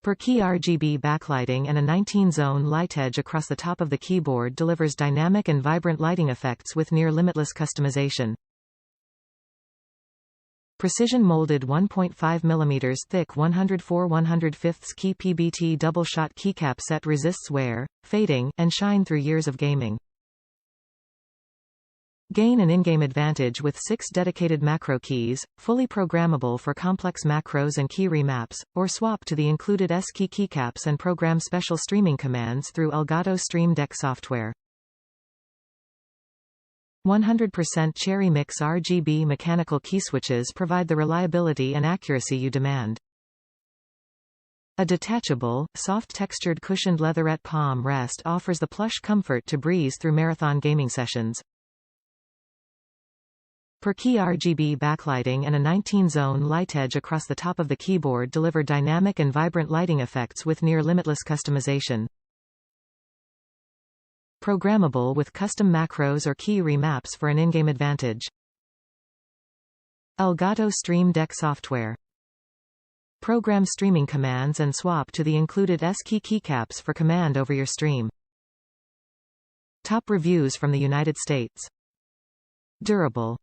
Per key RGB backlighting and a 19-zone LightEdge across the top of the keyboard delivers dynamic and vibrant lighting effects with near-limitless customization. Precision molded 1.5 mm thick 104/105 key PBT double-shot keycap set resists wear, fading, and shine through years of gaming. Gain an in-game advantage with 6 dedicated macro keys, fully programmable for complex macros and key remaps, or swap to the included S-key keycaps and program special streaming commands through Elgato Stream Deck software. 100% CHERRY MX RGB mechanical keyswitches provide the reliability and accuracy you demand. A detachable, soft-textured cushioned leatherette palm rest offers the plush comfort to breeze through marathon gaming sessions. Per key RGB backlighting and a 19-zone LightEdge across the top of the keyboard deliver dynamic and vibrant lighting effects with near-limitless customization. Programmable with custom macros or key remaps for an in-game advantage. Elgato Stream Deck software. Program streaming commands and swap to the included S-key keycaps for command over your stream. Top reviews from the United States. Durable.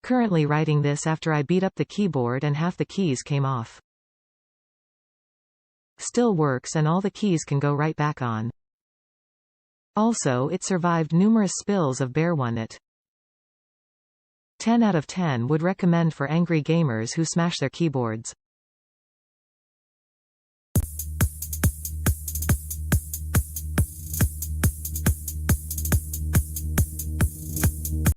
Currently writing this after I beat up the keyboard and half the keys came off. Still works and all the keys can go right back on. Also, it survived numerous spills of bare one it. 10 out of 10 would recommend for angry gamers who smash their keyboards.